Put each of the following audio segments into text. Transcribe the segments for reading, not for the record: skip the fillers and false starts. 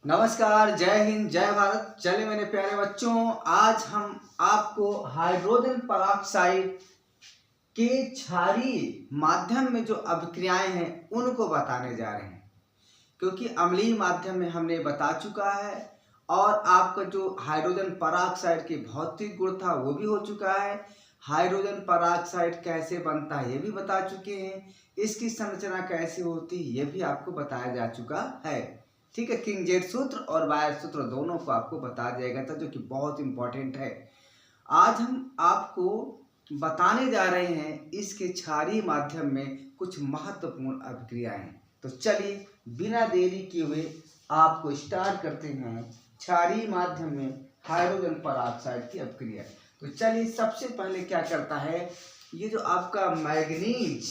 नमस्कार, जय हिंद, जय भारत। चलिए मेरे प्यारे बच्चों, आज हम आपको हाइड्रोजन पेरोक्साइड के क्षारीय माध्यम में जो अभिक्रियाएं हैं उनको बताने जा रहे हैं, क्योंकि अम्लीय माध्यम में हमने बता चुका है और आपका जो हाइड्रोजन पेरोक्साइड की भौतिक गुण था वो भी हो चुका है। हाइड्रोजन पेरोक्साइड कैसे बनता है ये भी बता चुके हैं, इसकी संरचना कैसे होती है ये भी आपको बताया जा चुका है। ठीक है, किंग-जेट सूत्र और बायर सूत्र दोनों को आपको बता दिया गया था, जो कि बहुत इंपॉर्टेंट है। आज हम आपको बताने जा रहे हैं इसके क्षारीय माध्यम में कुछ महत्वपूर्ण अभिक्रियाएं। तो चलिए बिना देरी किए हुए आपको स्टार्ट करते हैं क्षारीय माध्यम में हाइड्रोजन पेरोक्साइड की अभिक्रिया। तो चलिए सबसे पहले क्या करता है, ये जो आपका मैग्नीज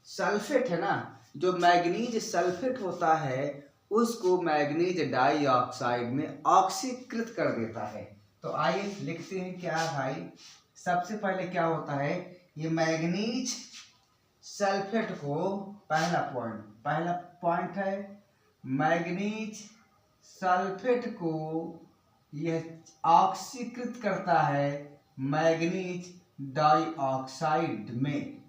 सल्फेट है ना, जो मैग्नीज सल्फेट होता है उसको मैग्नीज डाइऑक्साइड में ऑक्सीकृत कर देता है। तो आइए लिखते हैं क्या है भाई। सबसे पहले क्या होता है, ये मैग्नीज सल्फेट को पहला पॉइंट है, मैग्नीज सल्फेट को यह ऑक्सीकृत करता है मैग्नीज डाइऑक्साइड में,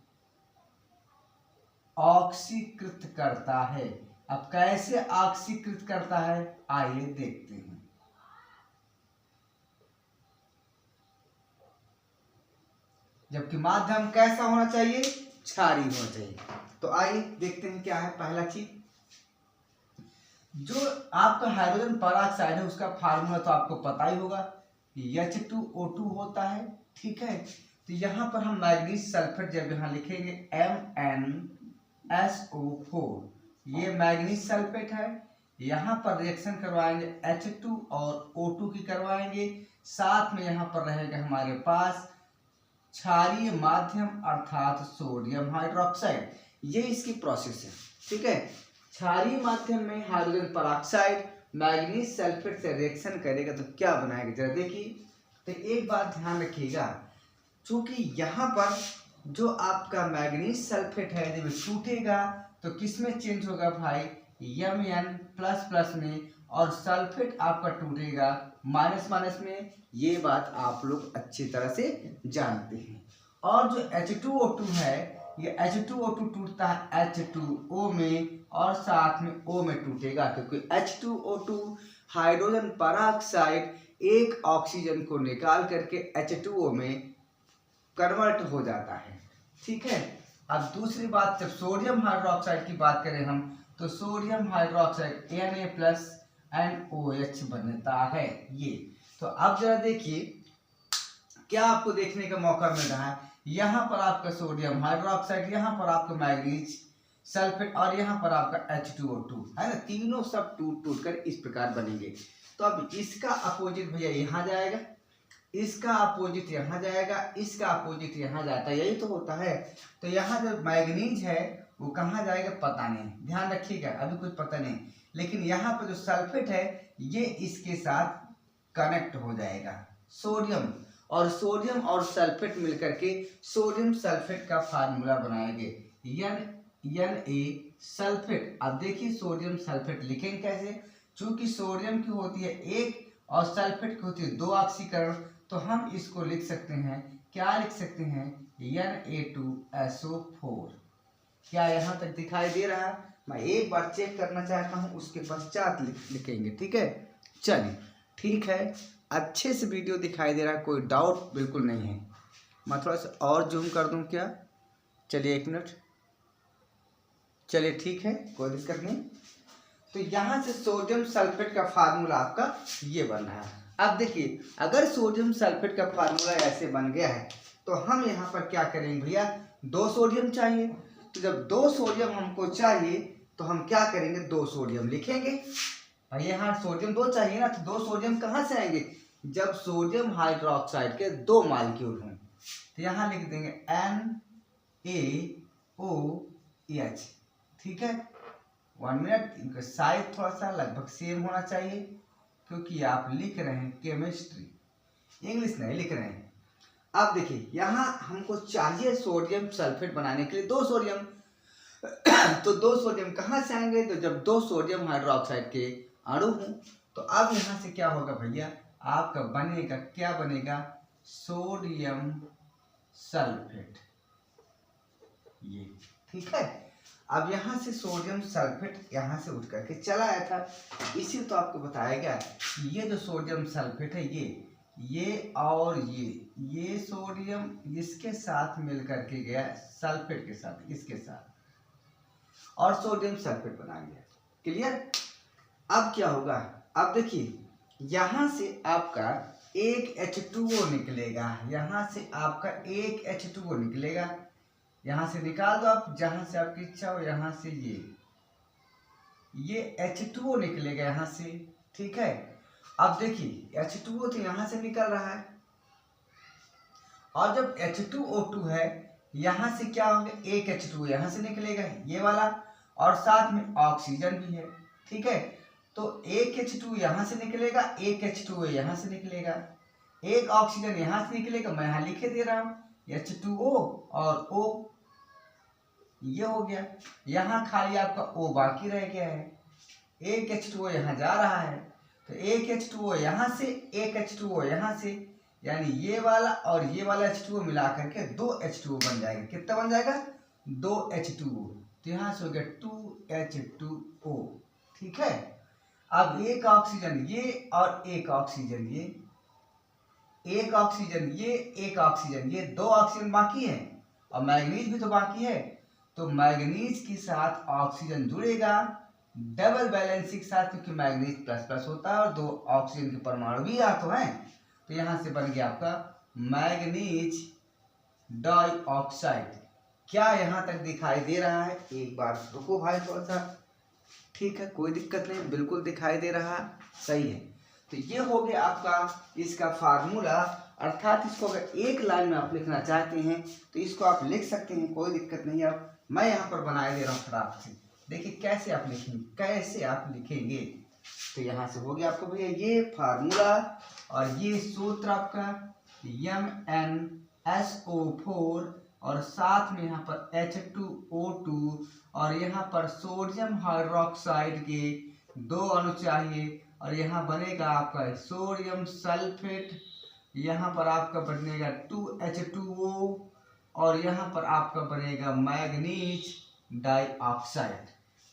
ऑक्सीकृत करता है। अब कैसे ऑक्सीकृत करता है आइए देखते हैं। जबकि माध्यम कैसा होना चाहिए, क्षारीय होना चाहिए। तो आइए देखते हैं क्या है पहला चीज। जो आपका हाइड्रोजन पेरोक्साइड है उसका फार्मूला तो आपको पता ही होगा, H2O2 होता है। ठीक है, तो यहां पर हम मैग्नीज सल्फेट जब यहां लिखेंगे MnSO4, ये मैग्नीज सल्फेट है। यहाँ पर रिएक्शन करवाएंगे H2 और O2 की करवाएंगे, साथ में यहाँ पर रहेगा हमारे पास क्षारीय माध्यम अर्थात सोडियम हाइड्रोक्साइड। ये इसकी प्रोसेस है। ठीक है, क्षारीय माध्यम में हाइड्रोजन पेरोक्साइड मैग्नीज सल्फेट से रिएक्शन करेगा तो क्या बनाएगा जरा देखिए। तो एक बात ध्यान रखिएगा, चूंकि यहाँ पर जो आपका मैग्नीज सल्फेट है जब टूटेगा तो किस में चेंज होगा भाई, Mn++ में, और सल्फेट आपका टूटेगा माइनस में। ये बात आप लोग अच्छी तरह से जानते हैं। और जो H2O2 है, ये H2O2 टूटता है H2O में और साथ में O में टूटेगा, क्योंकि H2O2 हाइड्रोजन पेरोक्साइड एक ऑक्सीजन को निकाल करके H2O में कन्वर्ट हो जाता है। ठीक है, अब दूसरी बात, जब सोडियम हाइड्रोक्साइड की बात करें हम, तो सोडियम हाइड्रोक्साइड Na+NOH बनता है ये। तो अब जरा देखिए क्या आपको देखने का मौका मिल रहा है, यहाँ पर आपका सोडियम हाइड्रोक्साइड, यहाँ पर आपका मैग्नीज सल्फेट और यहाँ पर आपका H2O2 है ना, तीनों सब टूट कर इस प्रकार बनेंगे। तो अब इसका अपोजिट भैया यहाँ जाएगा, इसका अपोजिट यहाँ जाएगा, इसका अपोजिट यहाँ जाता है, यही तो होता है। तो यहाँ जो मैग्नीज है वो कहाँ जाएगा पता नहीं, ध्यान रखिएगा, अभी कुछ पता नहीं। लेकिन यहाँ पर जो सल्फेट है ये इसके साथ कनेक्ट हो जाएगा, सोडियम और सल्फेट मिलकर के सोडियम सल्फेट का फार्मूला बनाएंगे, Na सल्फेट। अब देखिए सोडियम सल्फेट लिखेंगे कैसे, चूंकि सोडियम की होती है एक और सल्फेट की होती है दो ऑक्सीकरण, तो हम इसको लिख सकते हैं, क्या लिख सकते हैं, Na2SO4। क्या यहाँ तक दिखाई दे रहा है? मैं एक बार चेक करना चाहता हूँ, उसके पश्चात लिखेंगे। ठीक है, चलिए ठीक है, अच्छे से वीडियो दिखाई दे रहा है, कोई डाउट बिल्कुल नहीं है। मैं थोड़ा सा और जूम कर दूँ क्या, चलिए एक मिनट, चलिए ठीक है, कोई दिक्कत नहीं। तो यहाँ से सोडियम सल्फेट का फार्मूला आपका ये बन रहा है। अब देखिए अगर सोडियम सल्फेट का फार्मूला ऐसे बन गया है तो हम यहाँ पर क्या करेंगे भैया, दो सोडियम चाहिए। तो जब दो सोडियम हमको चाहिए तो हम क्या करेंगे, दो सोडियम लिखेंगे। भाई यहाँ सोडियम दो चाहिए ना, तो दो सोडियम कहाँ से आएंगे, जब सोडियम हाइड्रोक्साइड के दो मालिक्यूल हों। तो यहाँ लिख देंगे NaOH। ठीक है, 1 मिनट, इनका साइज थोड़ा सा लगभग सेम होना चाहिए, क्योंकि आप लिख रहे हैं केमिस्ट्री, इंग्लिश नहीं लिख रहे हैं। अब देखिए यहाँ हमको चाहिए सोडियम सल्फेट बनाने के लिए दो सोडियम। तो दो सोडियम कहाँ से आएंगे, तो जब दो सोडियम हाइड्रोक्साइड के अणु हूं। तो अब यहाँ से क्या होगा भैया, आपका बनेगा, क्या बनेगा, सोडियम सल्फेट, ये ठीक है। अब यहाँ से सोडियम सल्फेट यहाँ से उठ करके चला आया था, इसी तो आपको बताया गया ये जो सोडियम सल्फेट है ये और ये सोडियम इसके साथ मिल करके गया सल्फेट के साथ, इसके साथ, और सोडियम सल्फेट बना गया। क्लियर। अब क्या होगा, अब देखिए यहाँ से आपका एक H2O निकलेगा, यहाँ से आपका एक H2O निकलेगा, यहाँ से निकाल दो आप जहां से आपकी इच्छा हो, यहाँ से ये H2O निकलेगा यहाँ से, ठीक है। अब देखिए H2O तो यहाँ से निकल रहा है, और जब H2O2 है यहाँ से क्या होगा, एक H2O यहाँ से निकलेगा ये वाला, और साथ में ऑक्सीजन भी है, ठीक है। तो एक H2O यहाँ से निकलेगा, एक H2O यहाँ से निकलेगा, एक ऑक्सीजन यहाँ से निकलेगा, मैं यहाँ लिखे दे रहा हूँ H2O और O, ये हो गया। यहाँ खाली आपका O बाकी रह गया है, एक H2O यहाँ जा रहा है, तो एक H2O यहाँ से, एक H2O यहाँ से, यानी ये वाला और ये वाला H2O मिला करके दो H2O बन जाएगा। कितना बन जाएगा, दो H2O, तो यहाँ से हो गया 2H2O, ठीक है। अब एक ऑक्सीजन ये और एक ऑक्सीजन ये, एक ऑक्सीजन ये, एक ऑक्सीजन ये, दो ऑक्सीजन बाकी है, और मैग्नीज भी तो बाकी है, तो मैग्नीज के साथ ऑक्सीजन जुड़ेगा डबल वैलेंसी के साथ, क्योंकि मैग्नीज प्लस प्लस होता है और दो ऑक्सीजन के परमाणु भी आ तो हैं, तो यहां से बन गया आपका मैग्नीज डाइऑक्साइड। क्या यहां तक दिखाई दे रहा है, एक बार रुको भाई थोड़ा सा, ठीक है कोई दिक्कत नहीं, बिल्कुल दिखाई दे रहा, सही है। तो ये हो गया आपका इसका फार्मूला, अर्थात इसको अगर एक लाइन में आप लिखना चाहते हैं तो इसको आप लिख सकते हैं, कोई दिक्कत नहीं है। अब मैं यहाँ पर बनाए दे रहा हूँ फटाफट से, देखिए कैसे आप लिखेंगे, कैसे आप लिखेंगे। तो यहाँ से हो गया आपको भैया ये फार्मूला, और ये सूत्र आपका MnSO4, और साथ में यहाँ पर H2O2, और यहाँ पर सोडियम हाइड्रोक्साइड के दो अणु चाहिए, और यहाँ बनेगा आपका सोडियम सल्फेट, यहाँ पर आपका बनेगा 2H2O, और यहाँ पर आपका बनेगा मैग्नीज डाइऑक्साइड।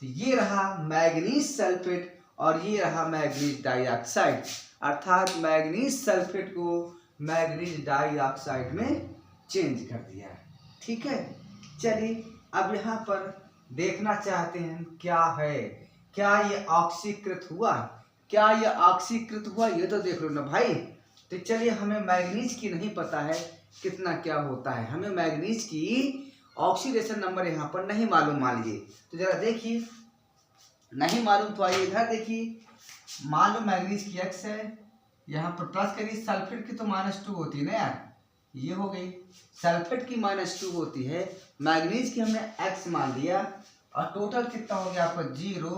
तो ये रहा मैग्नीज सल्फेट और ये रहा मैग्नीज डाइऑक्साइड, अर्थात मैग्नीज सल्फेट को मैग्नीज डाइऑक्साइड में चेंज कर दिया है, ठीक है। चलिए अब यहाँ पर देखना चाहते हैं क्या है, क्या ये ऑक्सीकृत हुआ, क्या ये ऑक्सीकृत हुआ, ये तो देख लो ना भाई। तो चलिए हमें मैग्नीज की नहीं पता है कितना क्या होता है, हमें मैग्नीज की ऑक्सीडेशन नंबर यहाँ पर नहीं मालूम, मान लीजिए। तो जरा देखिए नहीं मालूम, तो आइए इधर देखिए, मान लो मैग्नीज की x है, यहाँ पर प्लस करिए, सल्फेट की तो -2 होती है ना यार, ये हो गई, सल्फेट की -2 होती है, मैग्नीज की हमने x मान लिया, और टोटल कितना हो गया आपका 0,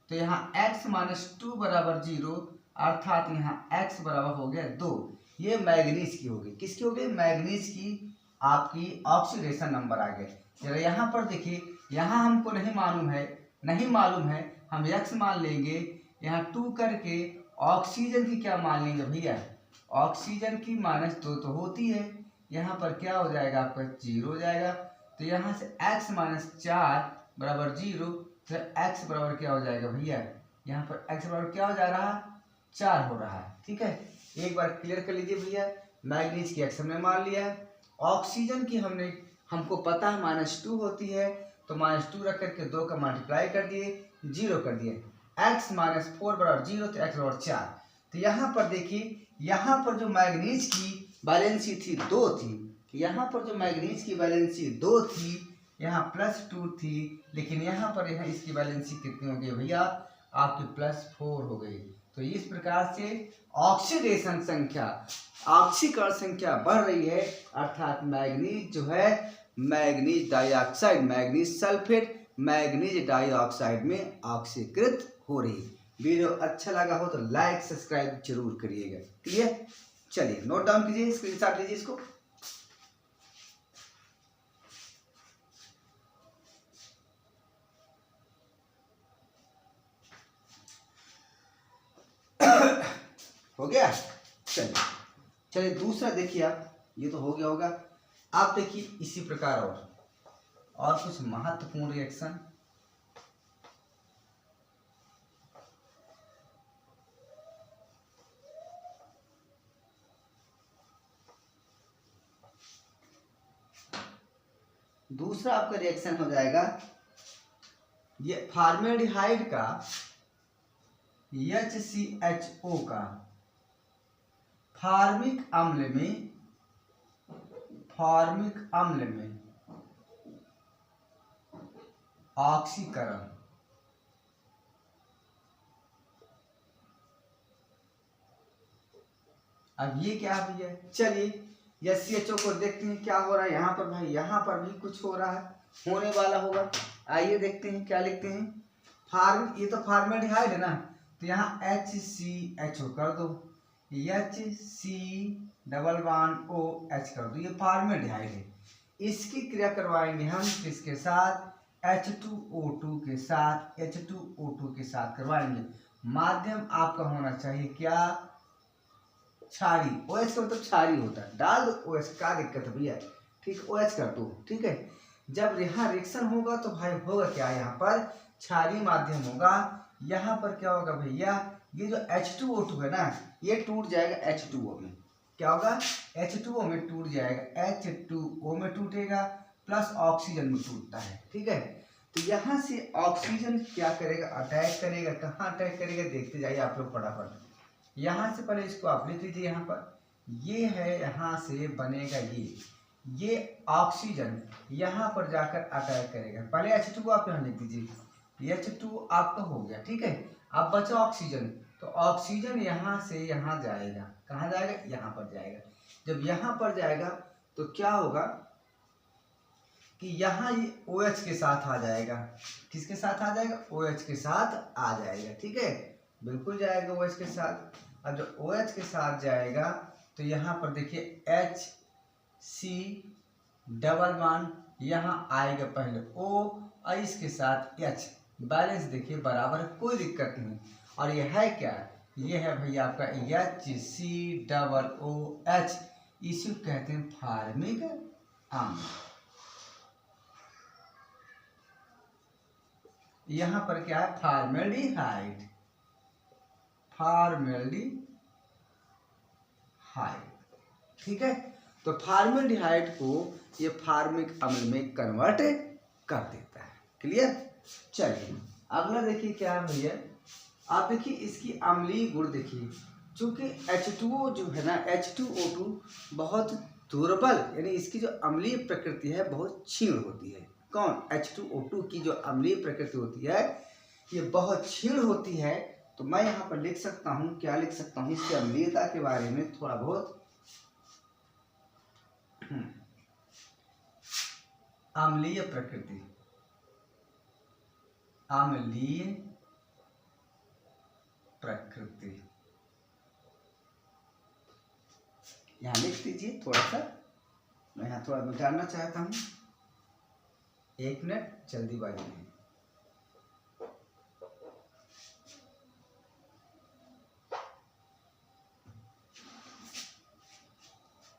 तो यहाँ x - 2 बराबर 0, अर्थात यहाँ x बराबर हो गया 2। ये मैग्नीज की हो गई, किसकी हो गई, मैग्नीज की आपकी ऑक्सीडेशन नंबर आ गए। जरा यहाँ पर देखिए, यहाँ हमको नहीं मालूम है, हम x मान लेंगे, यहाँ 2 करके ऑक्सीजन की क्या मान लेंगे भैया, ऑक्सीजन की -2 तो होती है, यहाँ पर क्या हो जाएगा आपका 0 हो जाएगा, तो यहाँ से x - 4 बराबर 0, तो x बराबर क्या हो जाएगा भैया, यहाँ पर x बराबर क्या हो जा रहा है, 4 हो रहा है, ठीक है। एक बार क्लियर कर लीजिए भैया, मैग्नीज की x हमने मान लिया है, ऑक्सीजन की हमको पता है -2 होती है, तो -2 रख करके 2 का मल्टीप्लाई कर दिए, 0 कर दिए, x - 4 बराबर 0, तो x बराबर 4। तो यहाँ पर देखिए, यहाँ पर जो मैग्नीज की वैलेंसी थी 2 थी, यहाँ पर जो मैग्नीज की वैलेंसी 2 थी, यहाँ +2 थी, लेकिन यहाँ पर इसकी वैलेंसी कितनी हो गई भैया, आपकी +4 हो गई। तो इस प्रकार से ऑक्सीडेशन संख्या, ऑक्सीकरण संख्या बढ़ रही है, अर्थात मैग्नीज जो है manganese dioxide, manganese sulphate manganese dioxide में ऑक्सीकृत हो रही है। वीडियो अच्छा लगा हो तो लाइक सब्सक्राइब जरूर करिएगा, क्लियर। चलिए नोट डाउन कीजिए, स्क्रीनशॉट लीजिए इसको। गया। चलिए चलिए दूसरा देखिए आप, ये तो हो गया होगा। आप देखिए इसी प्रकार और कुछ महत्वपूर्ण रिएक्शन। दूसरा आपका रिएक्शन हो जाएगा ये फॉर्मेल्डिहाइड का HCHO का फॉर्मिक अम्ल में ऑक्सीकरण। अब ये क्या भैया, चलिए HCHO को देखते हैं क्या हो रहा है यहाँ पर। भाई यहाँ पर भी कुछ हो रहा है, होने वाला होगा। आइए देखते हैं क्या लिखते हैं। ये तो फॉर्मेल्डिहाइड है ना, तो यहाँ HCHO कर दो, HC≡OH कर दो, ये फॉर्मेल्डिहाइड है। इसकी क्रिया करवाएंगे हम किसके साथ, H2O2 के साथ, H2O2 के साथ करवाएंगे। माध्यम आपका होना चाहिए क्या, क्षारी। OH का मतलब क्षारी होता है, डाल दो OH, क्या दिक्कत है भैया, ठीक, OH कर दो, ठीक है। जब यहाँ रिएक्शन होगा तो भाई होगा क्या, यहाँ पर क्षारीय माध्यम होगा। यहाँ पर क्या होगा भैया, ये जो H2O2 है ना, ये टूट जाएगा H2O में। क्या होगा, H2O में टूट जाएगा, H2O में टूटेगा, प्लस ऑक्सीजन में टूटता है, ठीक है। तो यहाँ से ऑक्सीजन क्या करेगा, अटैक करेगा। कहाँ अटैक करेगा, देखते जाइए आप लोग फटाफट। यहाँ से पहले इसको आप लिख लीजिए, यहाँ पर ये है, यहाँ से बनेगा ये ऑक्सीजन यहाँ पर जाकर अटैक करेगा। पहले H2 आप यहाँ लिख दीजिए, H2 आपका हो गया, ठीक है। अब बचा ऑक्सीजन, तो ऑक्सीजन यहाँ से यहाँ जाएगा, कहाँ जाएगा, यहाँ पर जाएगा। जब यहाँ पर जाएगा तो क्या होगा कि यहाँ ये OH के साथ आ जाएगा। किसके साथ आ जाएगा, OH के साथ आ जाएगा, ठीक है, बिल्कुल जाएगा OH के साथ। अब जब OH के साथ जाएगा तो यहाँ पर देखिए HC यहाँ आएगा पहले O और इसके साथ H, बैलेंस देखिए बराबर, कोई दिक्कत नहीं। और ये है क्या, ये है भैया आपका HCOOH, इसे कहते हैं फॉर्मिक अम्ल। यहाँ पर क्या है, फॉर्मेल्डिहाइड, ठीक है। तो फॉर्मेल्डिहाइड को ये फॉर्मिक अम्ल में कन्वर्ट कर देता है, क्लियर। चलिए अगला देखिए क्या है भैया, आप देखिए इसकी अम्लीय गुण देखिए। चूंकि H2O जो है ना, H2O2 बहुत दुर्बल, यानी इसकी जो अम्लीय प्रकृति है बहुत क्षीण होती है। कौन, H2O2 की जो अम्लीय प्रकृति होती है ये बहुत क्षीण होती है। तो मैं यहाँ पर लिख सकता हूँ, क्या लिख सकता हूँ, इसकी अम्लीयता के बारे में थोड़ा बहुत। अम्लीय प्रकृति, अम्लीय प्रकृति यहाँ लिख दीजिए। थोड़ा सा मैं यहाँ थोड़ा मिटाना चाहता हूँ, 1 मिनट जल्दीबाजी में।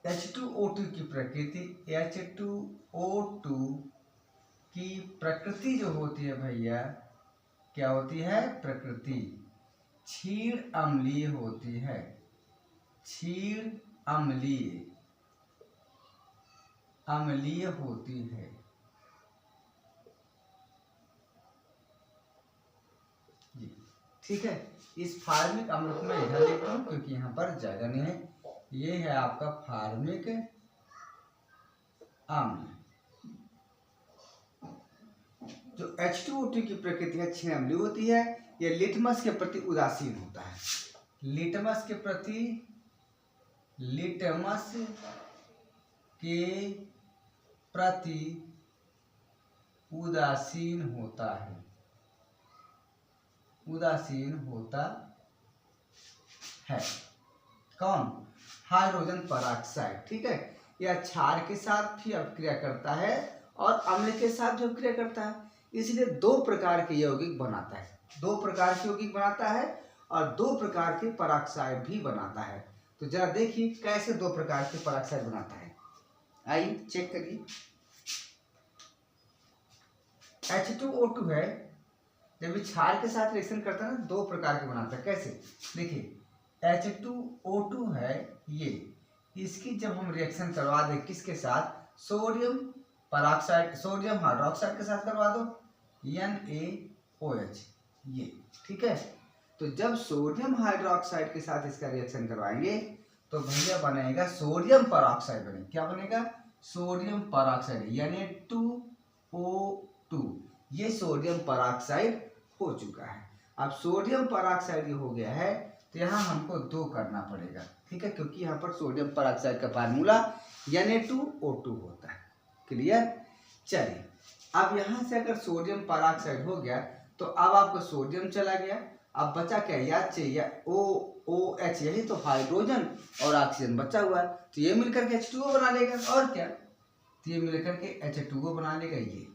H2O2 की प्रकृति, H2O2 की प्रकृति जो होती है भैया, क्या होती है, प्रकृति क्षीण अम्लीय होती है, क्षीण अम्लीय होती है। जी ठीक है, इस फॉर्मिक अम्ल को मैं इधर लिखता हूँ क्योंकि यहाँ पर जगह नहीं है। ये है आपका फॉर्मिक अम्ल। जो H2O2 की प्रकृति है क्षीण अम्लीय होती है। ये लिटमस के प्रति उदासीन होता है, लिटमस के प्रति उदासीन होता है, उदासीन होता है। कौन, हाइड्रोजन पेरोक्साइड, ठीक है। यह क्षार के साथ भी अपक्रिया करता है और अम्ल के साथ भी अपक्रिया करता है, इसलिए 2 प्रकार के यौगिक बनाता है, 2 प्रकार के यौगिक बनाता है। और 2 प्रकार के पेरोक्साइड भी बनाता है। तो जरा देखिए कैसे 2 प्रकार के पेरोक्साइड बनाता है। आइए चेक करिए। H2O2 है, जब ये क्षार के साथ रिएक्शन करता है ना 2 प्रकार के बनाता है। कैसे देखिए, H2O2 है ये, इसकी जब हम रिएक्शन करवा दें किसके साथ, सोडियम पेरोक्साइड, सोडियम हाइड्रोक्साइड के साथ करवा दो, NaOH, ये ठीक है। तो जब सोडियम हाइड्रोक्साइड के साथ इसका रिएक्शन करवाएंगे तो भैया बनेगा सोडियम पेरोक्साइड, बनेगा क्या बनेगा, सोडियम पेरोक्साइड Na2O2, ये सोडियम पेरोक्साइड हो चुका है। अब सोडियम पेरोक्साइड ये हो गया है तो यहाँ हमको 2 करना पड़ेगा, ठीक है, क्योंकि यहाँ पर सोडियम पेरोक्साइड का फार्मूला Na2O2 होता है। क्लियर। चलिए अब यहाँ से अगर सोडियम पेरोक्साइड हो गया तो अब आपका सोडियम चला गया, अब बचा क्या, याद चाहिए OH, यही तो हाइड्रोजन और ऑक्सीजन बचा हुआ है। तो ये मिलकर के H2O बना लेगा, और क्या, तो ये मिलकर के H2O बना लेगा ये,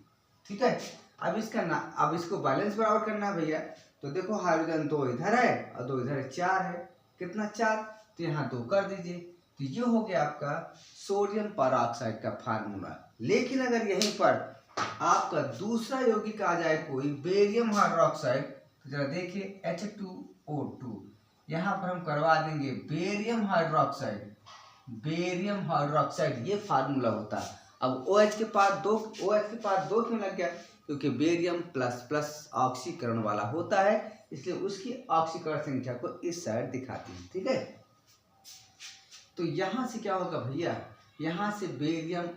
ठीक है। अब इसका ना, अब इसको बैलेंस बराबर करना है भैया। तो देखो हाइड्रोजन 2 इधर है और 2 इधर है, 4 है, कितना 4, तो यहाँ 2 कर दीजिए। तो ये हो गया आपका सोडियम पेरोक्साइड का फार्मूला। लेकिन अगर यहीं पर आपका दूसरा यौगिक आ जाए कोई, बेरियम हाइड्रोक्साइड, तो जरा देखिए H2O2, यहाँ पर हम करवा देंगे बेरियम हाइड्रोक्साइड, बेरियम हाइड्रोक्साइड, ये फार्मूला होता है। अब OH के पास 2, OH के पास 2 क्यों लग गया, क्योंकि बेरियम प्लस प्लस ऑक्सीकरण वाला होता है, इसलिए उसकी ऑक्सीकरण संख्या को इस साइड दिखाती है, ठीक है। तो यहाँ से क्या होगा भैया, यहाँ से बेरियम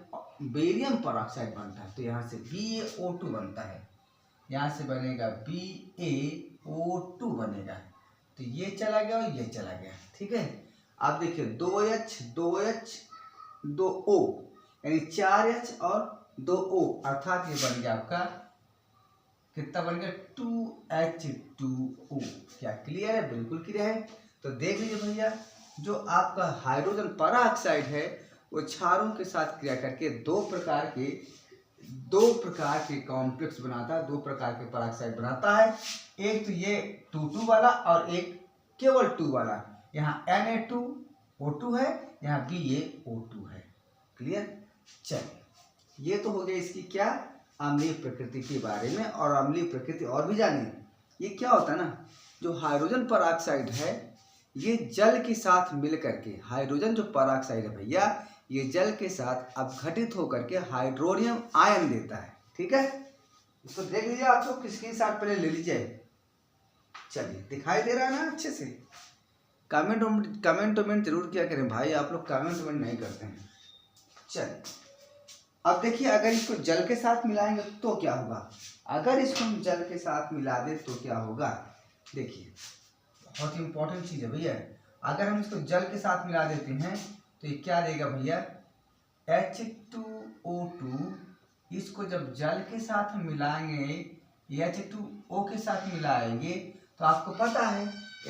पेरोक्साइड बनता है, तो यहाँ से BaO2 बनता है, यहाँ से बनेगा BaO2 बनेगा, तो ये चला गया और ये चला गया, ठीक है। आप देखिए 2H 2H 2O, यानी 4H और 2O, अर्थात ये बन गया आपका कितना बन गया, 2H2O। क्या क्लियर है, बिल्कुल क्लियर है। तो देख लीजिए भैया, जो आपका हाइड्रोजन पेरोक्साइड है वो क्षारों के साथ क्रिया करके 2 प्रकार के कॉम्प्लेक्स बनाता है, 2 प्रकार के पेरोक्साइड बनाता है। एक तो ये 2,2 वाला और एक केवल 2 वाला, यहाँ Na2O2 है, यहाँ BaO2 है। क्लियर। चलिए ये तो हो गया इसकी क्या, अम्लीय प्रकृति के बारे में। और अम्लीय प्रकृति और भी जानिए, ये क्या होता है ना, जो हाइड्रोजन पेरोक्साइड है ये जल के साथ मिल करके, हाइड्रोजन जो पेरोक्साइड है भैया, ये जल के साथ अपघटित होकर के हाइड्रोनियम आयन देता है, ठीक है। इसको देख लीजिए, आप लोग किसके साथ पहले ले लीजिए। चलिए दिखाई दे रहा है ना अच्छे से, कमेंट जरूर किया करें भाई, आप लोग कमेंट नहीं करते हैं। चलिए अब देखिए, अगर इसको जल के साथ मिलाएंगे तो क्या होगा, अगर इसको हम जल के साथ मिला दे तो क्या होगा, देखिए बहुत इंपॉर्टेंट चीज है भैया। अगर हम इसको जल के साथ मिला देते हैं तो ये क्या देगा भैया, H2O2, इसको जब जल के साथ हम मिलाएंगे, H2O के साथ मिलाएंगे, तो आपको पता है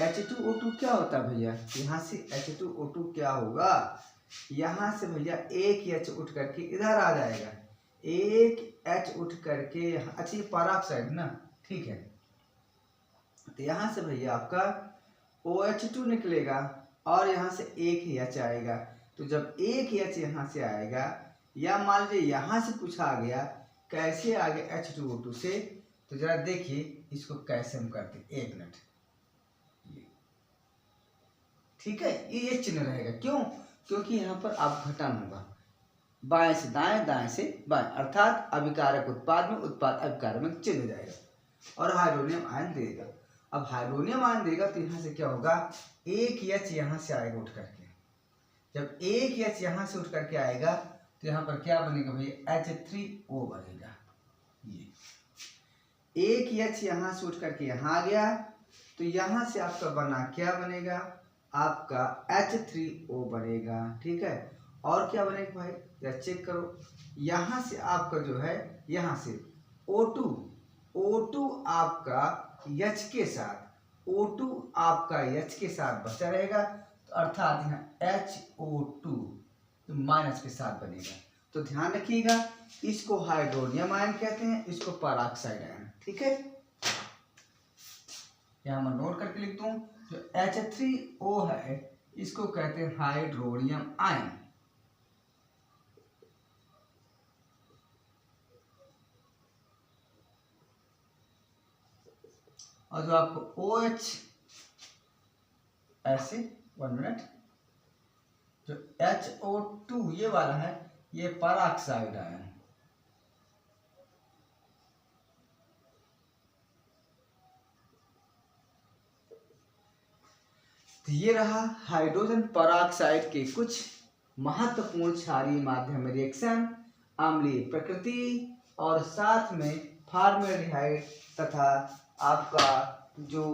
H2O2 क्या होता है भैया, यहाँ से H2O2 क्या होगा, यहाँ से भैया एक H उठ करके इधर आ जाएगा, एक H उठ करके, अच्छा ये पेरोक्साइड ना, ठीक है। तो यहाँ से भैया आपका OH2 निकलेगा और यहाँ से एक H आएगा। तो जब एक H यहाँ से आएगा, या मान लीजिए यहाँ से कुछ आ गया, कैसे आ गया H2O2 से, तो जरा देखिए इसको कैसे हम करते, एक मिनट, ठीक है। ये चिन्ह रहेगा, क्यों, क्योंकि यहाँ पर अपघटन होगा, बाएं से दाएं, दाएं से बाएं, अर्थात अभिकारक उत्पाद में उत्पाद अभिकारक में चिन्ह जाएगा और हाइड्रोनियम आयन देगा। अब हाइड्रोनियम आयन देगा तो यहाँ से क्या होगा, एक H यहाँ से आएगा उठ करके, जब एक H यहाँ से उठ करके आएगा तो यहाँ पर क्या बनेगा भैया, H3O बनेगा। ये एक H यहाँ से उठ करके यहाँ आ गया, तो यहाँ से आपका बना क्या बनेगा, आपका H3O बनेगा, ठीक है। और क्या बनेगा भाई, या चेक करो, यहाँ से आपका जो है, यहाँ से O2 आपका H के साथ, O2 आपका H के साथ बचा रहेगा, तो अर्थात यहाँ HO2 माइनस के साथ बनेगा। तो ध्यान रखिएगा, इसको हाइड्रोनियम आयन कहते हैं, इसको पेरोक्साइड आयन, ठीक है। यहाँ मैं नोट करके लिख दूँ, जो H3O है इसको कहते हैं हाइड्रोनियम आयन। और जो आपको OH ऐसे 1 मिनट, जो HO2 ये वाला है ये परऑक्साइड आयन। तो ये रहा हाइड्रोजन परऑक्साइड के कुछ महत्वपूर्ण क्षारीय माध्यम में रिएक्शन, अम्लीय प्रकृति और साथ में फॉर्मेल्डिहाइड तथा आपका जो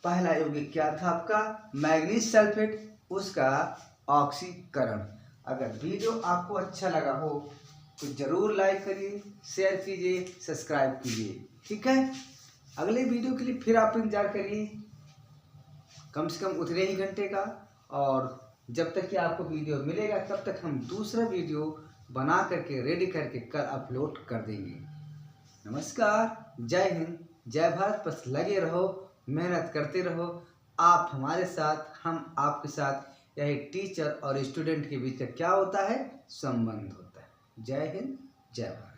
पहला यौगिक क्या था आपका मैग्नीज सल्फेट, उसका ऑक्सीकरण। अगर वीडियो आपको अच्छा लगा हो तो जरूर लाइक करिए, शेयर कीजिए, सब्सक्राइब कीजिए। ठीक है, अगले वीडियो के लिए फिर आप इंतजार करिए कम से कम उतने ही घंटे का, और जब तक कि आपको वीडियो मिलेगा तब तक हम दूसरा वीडियो बना करके रेडी करके कल अपलोड कर देंगे। नमस्कार, जय हिंद, जय भारत। बस लगे रहो, मेहनत करते रहो। आप हमारे साथ, हम आपके साथ। यही टीचर और स्टूडेंट के बीच का क्या होता है, संबंध होता है। जय हिंद, जय भारत।